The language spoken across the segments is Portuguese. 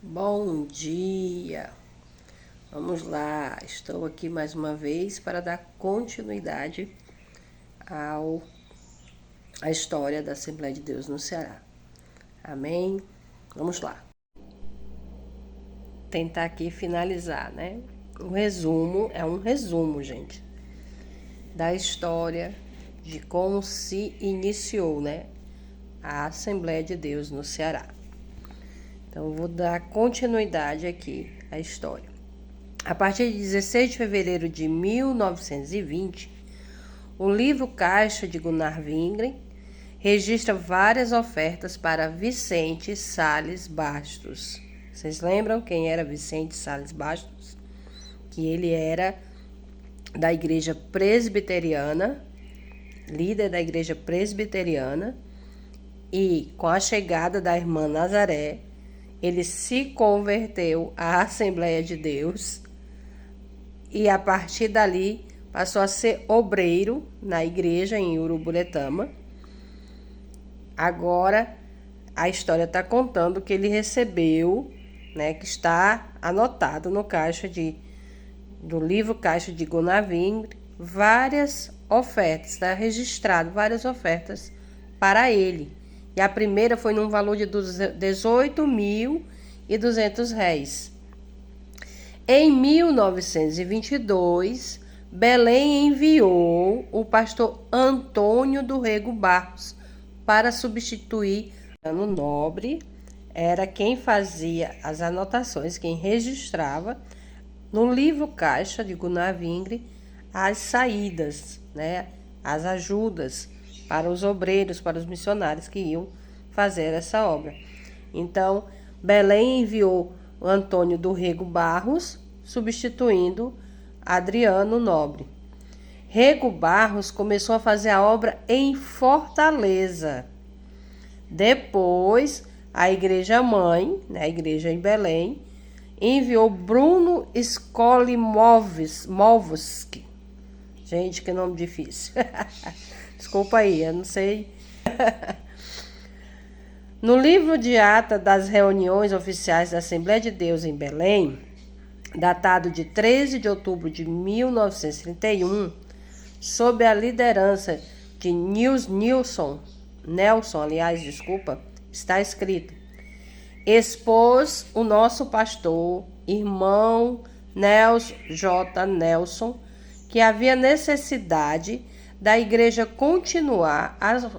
Bom dia! Vamos lá, estou aqui mais uma vez para dar continuidade à história da Assembleia de Deus no Ceará. Amém? Vamos lá. Tentar aqui finalizar, né? É um resumo, gente, da história de como se iniciou, né? A Assembleia de Deus no Ceará. Então, eu vou dar continuidade aqui à história. A partir de 16 de fevereiro de 1920, o livro Caixa de Gunnar Wingren registra várias ofertas para Vicente Sales Bastos. Vocês lembram quem era Vicente Sales Bastos? Que ele era da igreja presbiteriana, líder da igreja presbiteriana, e com a chegada da irmã Nazaré, ele se converteu à Assembleia de Deus e a partir dali passou a ser obreiro na igreja em Uruburetama. Agora a história está contando que ele recebeu, né, que está anotado no do livro Caixa de Gunnar Wingren, várias ofertas, está registrado várias ofertas para ele. E a primeira foi num valor de R$18.200. Em 1922, Belém enviou o pastor Antônio do Rego Barros para substituir Ano Nobre. Era quem fazia as anotações, quem registrava no livro Caixa de Gunnar Wingren as saídas, né, as ajudas para os obreiros, para os missionários que iam fazer essa obra. Então, Belém enviou o Antônio do Rego Barros, substituindo Adriano Nobre. Rego Barros começou a fazer a obra em Fortaleza. Depois, a igreja mãe, né, a igreja em Belém, enviou Bruno Skolimovski. Gente, que nome difícil. Desculpa aí, eu não sei. No livro de ata das reuniões oficiais da Assembleia de Deus em Belém, datado de 13 de outubro de 1931, sob a liderança de Nelson, está escrito: expôs o nosso pastor, irmão Nelson, que havia necessidade da igreja continuar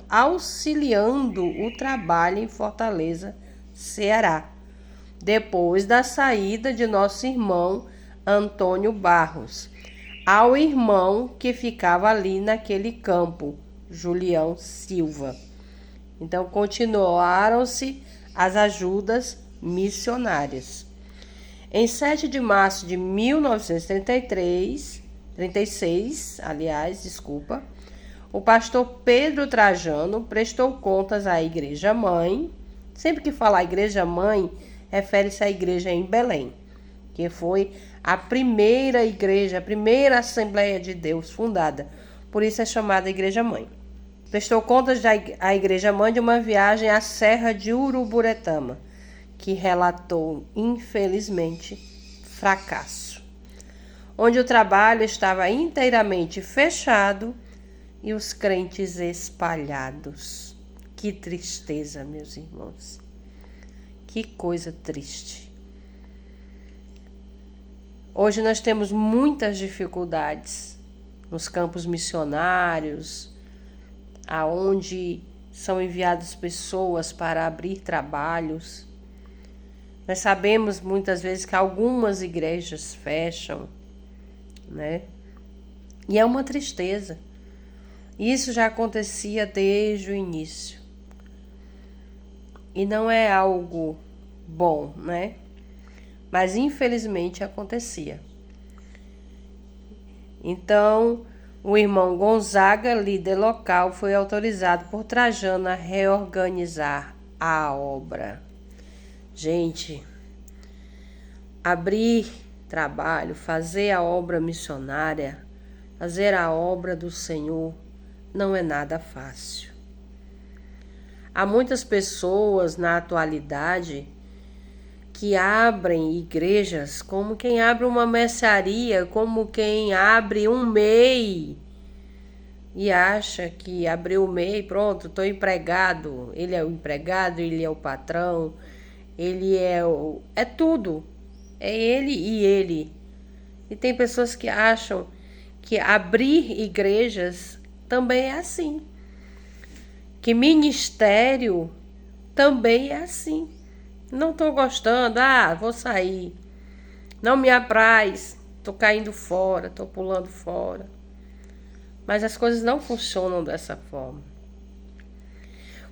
auxiliando o trabalho em Fortaleza, Ceará, depois da saída de nosso irmão Antônio Barros, ao irmão que ficava ali naquele campo, Julião Silva. Então, continuaram-se as ajudas missionárias. Em 7 de março de 1936, o pastor Pedro Trajano prestou contas à Igreja Mãe. Sempre que falar Igreja Mãe, refere-se à igreja em Belém, que foi a primeira igreja, a primeira Assembleia de Deus fundada. Por isso é chamada Igreja Mãe. Prestou contas à Igreja Mãe de uma viagem à Serra de Uruburetama, que relatou, infelizmente, fracasso, onde o trabalho estava inteiramente fechado e os crentes espalhados. Que tristeza, meus irmãos. Que coisa triste. Hoje nós temos muitas dificuldades nos campos missionários, aonde são enviadas pessoas para abrir trabalhos. Nós sabemos muitas vezes que algumas igrejas fecham, né? E é uma tristeza. Isso já acontecia desde o início. E não é algo bom, né? Mas infelizmente acontecia. Então, o irmão Gonzaga, líder local, foi autorizado por Trajano a reorganizar a obra. Gente, abrir trabalho, fazer a obra missionária, fazer a obra do Senhor, não é nada fácil. Há muitas pessoas na atualidade que abrem igrejas como quem abre uma mercearia, como quem abre um MEI e acha que abriu o MEI, pronto, estou empregado. Ele é o empregado, ele é o patrão, ele é tudo. É ele e ele. E tem pessoas que acham que abrir igrejas também é assim. Que ministério também é assim. Não estou gostando, vou sair. Não me apraz, estou caindo fora, estou pulando fora. Mas as coisas não funcionam dessa forma.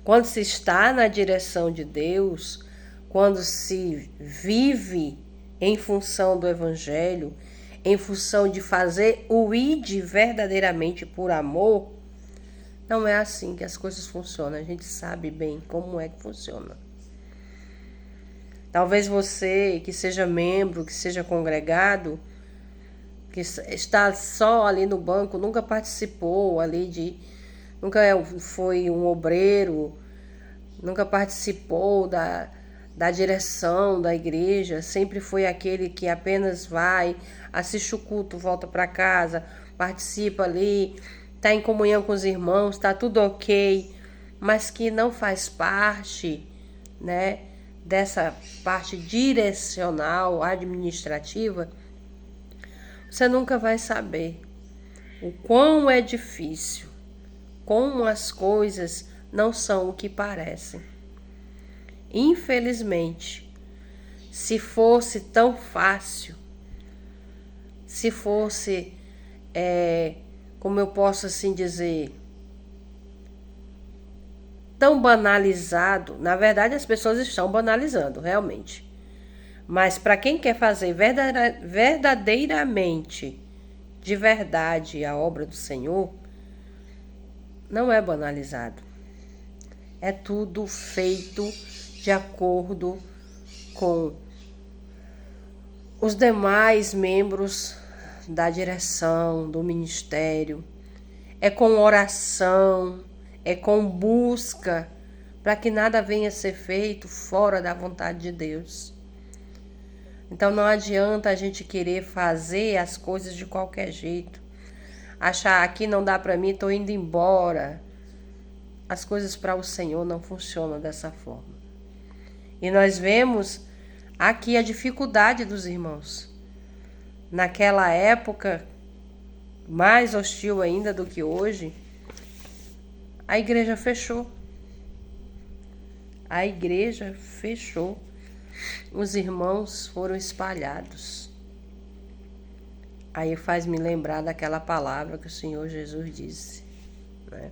Quando se está na direção de Deus, quando se vive em função do Evangelho, em função de fazer o ide verdadeiramente por amor, não é assim que as coisas funcionam. A gente sabe bem como é que funciona. Talvez você que seja membro, que seja congregado, que está só ali no banco, nunca participou nunca foi um obreiro, nunca participou da direção da igreja, sempre foi aquele que apenas vai, assiste o culto, volta para casa, participa ali, está em comunhão com os irmãos, está tudo ok, mas que não faz parte, né, dessa parte direcional, administrativa, você nunca vai saber o quão é difícil, como as coisas não são o que parecem. Infelizmente, se fosse tão fácil, se fosse, como eu posso assim dizer, tão banalizado, na verdade as pessoas estão banalizando, realmente. Mas para quem quer fazer verdadeiramente, de verdade, a obra do Senhor, não é banalizado. É tudo feito de acordo com os demais membros da direção, do ministério. É com oração, é com busca, para que nada venha a ser feito fora da vontade de Deus. Então não adianta a gente querer fazer as coisas de qualquer jeito. Achar aqui não dá para mim, estou indo embora. As coisas para o Senhor não funcionam dessa forma. E nós vemos aqui a dificuldade dos irmãos. Naquela época, mais hostil ainda do que hoje, a igreja fechou. A igreja fechou. Os irmãos foram espalhados. Aí faz me lembrar daquela palavra que o Senhor Jesus disse, né?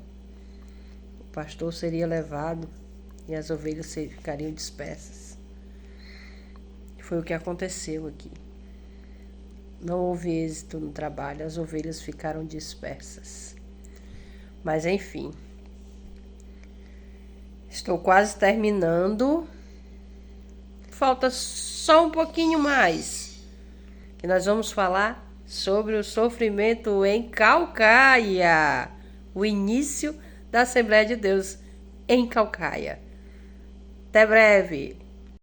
O pastor seria levado e as ovelhas ficariam dispersas. Foi o que aconteceu aqui. Não houve êxito no trabalho, as ovelhas ficaram dispersas. Mas enfim, estou quase terminando. Falta só um pouquinho mais, que nós vamos falar sobre o sofrimento em Caucaia, o início da Assembleia de Deus em Caucaia. Até breve!